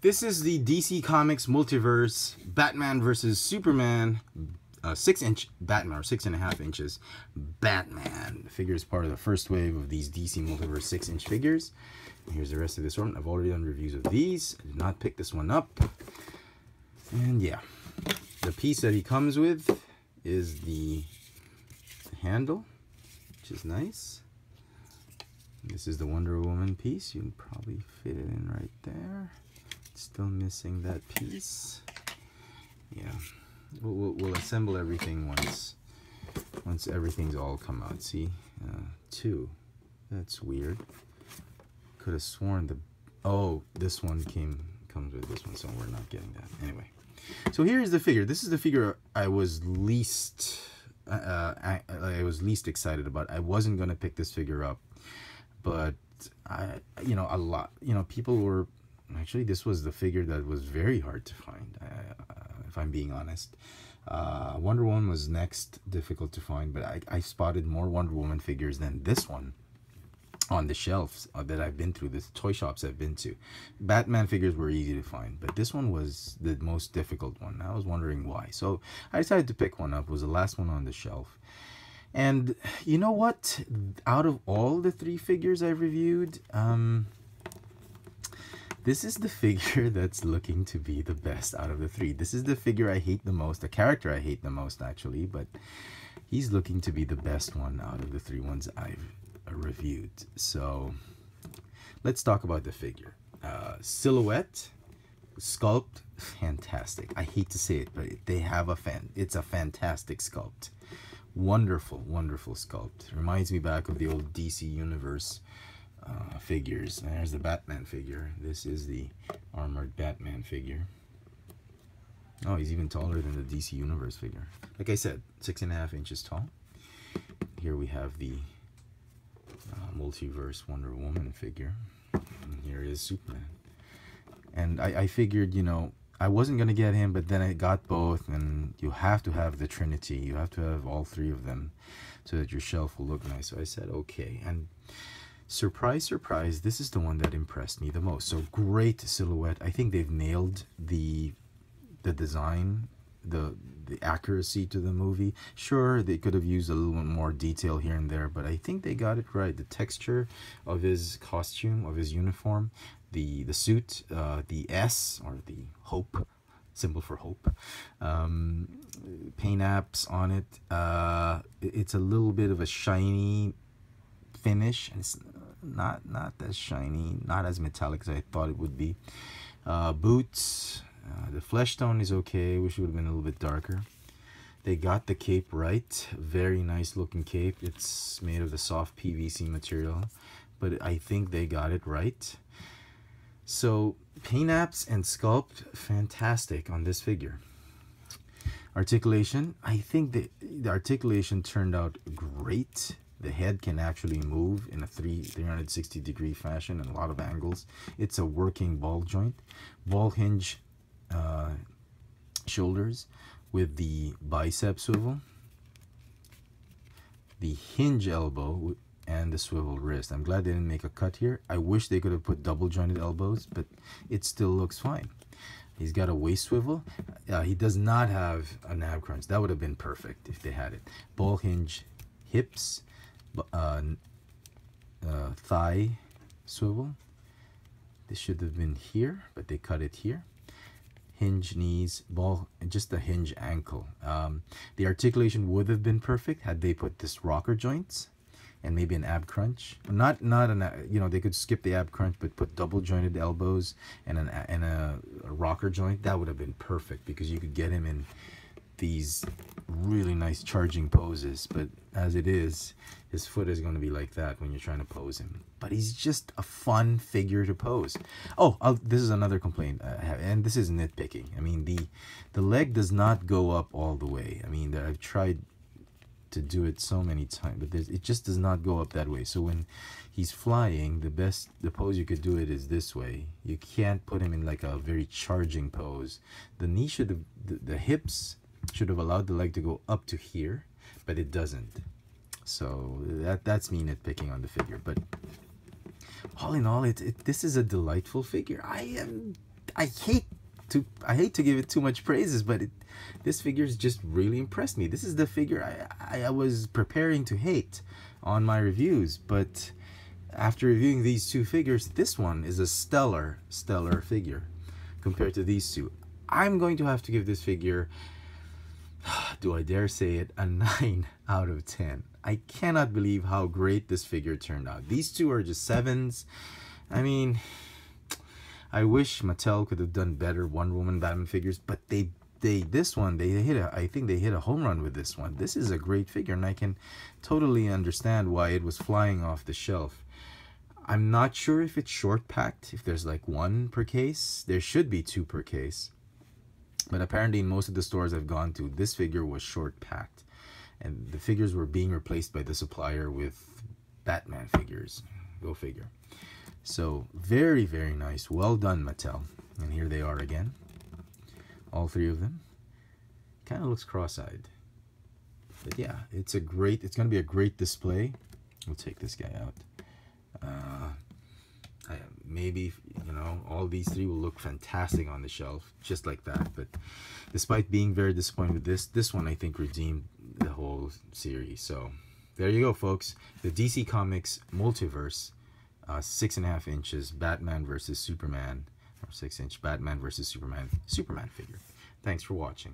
This is the DC Comics Multiverse Batman versus Superman 6-inch Batman, or 6.5 inches Batman. The figure is part of the first wave of these DC Multiverse 6-inch figures. And here's the rest of this one. I've already done reviews of these. I did not pick this one up. And yeah, the piece that he comes with is the handle, which is nice. This is the Wonder Woman piece. You can probably fit it in right there. Still missing that piece. Yeah, we'll assemble everything once everything's all come out. See, 2. That's weird. Could have sworn this one comes with this one, so we're not getting that anyway. So here's the figure. This is the figure I was least excited about. I wasn't gonna pick this figure up, but people were. Actually, this was the figure that was very hard to find, if I'm being honest. Wonder Woman was next difficult to find, but I spotted more Wonder Woman figures than this one on the shelves that I've been through, the toy shops I've been to. Batman figures were easy to find, but this one was the most difficult one. I was wondering why. So I decided to pick one up. It was the last one on the shelf. And you know what? Out of all the 3 figures I've reviewed, this is the figure that's looking to be the best out of the 3. This is the figure I hate the most, the character I hate the most actually, but he's looking to be the best one out of the 3 ones I've reviewed. So let's talk about the figure. Silhouette, sculpt, fantastic. I hate to say it, but they have it's a fantastic sculpt. Wonderful, wonderful sculpt. Reminds me back of the old DC Universe figures. And there's the Batman figure. This is the armored Batman figure. Oh, he's even taller than the DC Universe figure. Like I said, 6.5 inches tall. Here we have the Multiverse Wonder Woman figure. And here is Superman. And I figured, I wasn't going to get him, but then I got both, and you have to have the Trinity. You have to have all 3 of them so that your shelf will look nice. So I said, okay. And surprise, surprise, this is the one that impressed me the most. So great silhouette. I think they've nailed the design, the accuracy to the movie. Sure, they could have used a little bit more detail here and there, but I think they got it right. The texture of his costume, of his uniform, the suit, the S, or the hope, symbol for hope, paint apps on it. It's a little bit of a shiny finish, and it's not as shiny, not as metallic as I thought it would be. Boots, the flesh tone is okay. Wish it would have been a little bit darker. They got the cape right. Very nice looking cape. It's made of the soft PVC material, but I think they got it right. So paint apps and sculpt, fantastic on this figure. Articulation, I think the articulation turned out great. The head can actually move in a 360-degree fashion and a lot of angles. It's a working ball joint. Ball hinge shoulders with the bicep swivel. The hinge elbow and the swivel wrist. I'm glad they didn't make a cut here. I wish they could have put double jointed elbows, but it still looks fine. He's got a waist swivel. He does not have a ab crunch. That would have been perfect if they had it. Ball hinge hips. Thigh swivel. This should have been here, but they cut it here. Hinge knees, ball, just a hinge ankle. The articulation would have been perfect had they put this rocker joints and maybe an ab crunch. Not an, they could skip the ab crunch, but put double jointed elbows and a rocker joint. That would have been perfect because you could get him in these really nice charging poses, but as it is, his foot is going to be like that when you're trying to pose him. But he's just a fun figure to pose. Oh, this is another complaint I have, and this is nitpicking. I mean, the leg does not go up all the way. I mean, I've tried to do it so many times, but it just does not go up that way. So when he's flying, the pose you could do it is this way. You can't put him in like a very charging pose. The knee should have, the hips should have allowed the leg to go up to here, but it doesn't. So that's me nitpicking on the figure. But all in all, this is a delightful figure. I hate to give it too much praises, but this figure's just really impressed me. This is the figure I was preparing to hate on my reviews, but after reviewing these two figures, this one is a stellar figure compared to these two. I'm going to have to give this figure, do I dare say it, a 9 out of 10. I cannot believe how great this figure turned out. These two are just 7s. I mean, I wish Mattel could have done better Wonder Woman Batman figures, but I think they hit a home run with this one. This is a great figure, and I can totally understand why it was flying off the shelf. I'm not sure if it's short packed, if there's like 1 per case. There should be 2 per case. But apparently in most of the stores I've gone to, this figure was short packed. And the figures were being replaced by the supplier with Batman figures. Go figure. So very, very nice. Well done, Mattel. And here they are again. All 3 of them. Kind of looks cross-eyed. But yeah, it's going to be a great display. We'll take this guy out. Maybe, you know, all these 3 will look fantastic on the shelf, just like that. But despite being very disappointed with this one I think redeemed the whole series. So there you go, folks. The DC Comics Multiverse 6.5 inches Batman versus Superman, or 6-inch Batman versus Superman figure. Thanks for watching.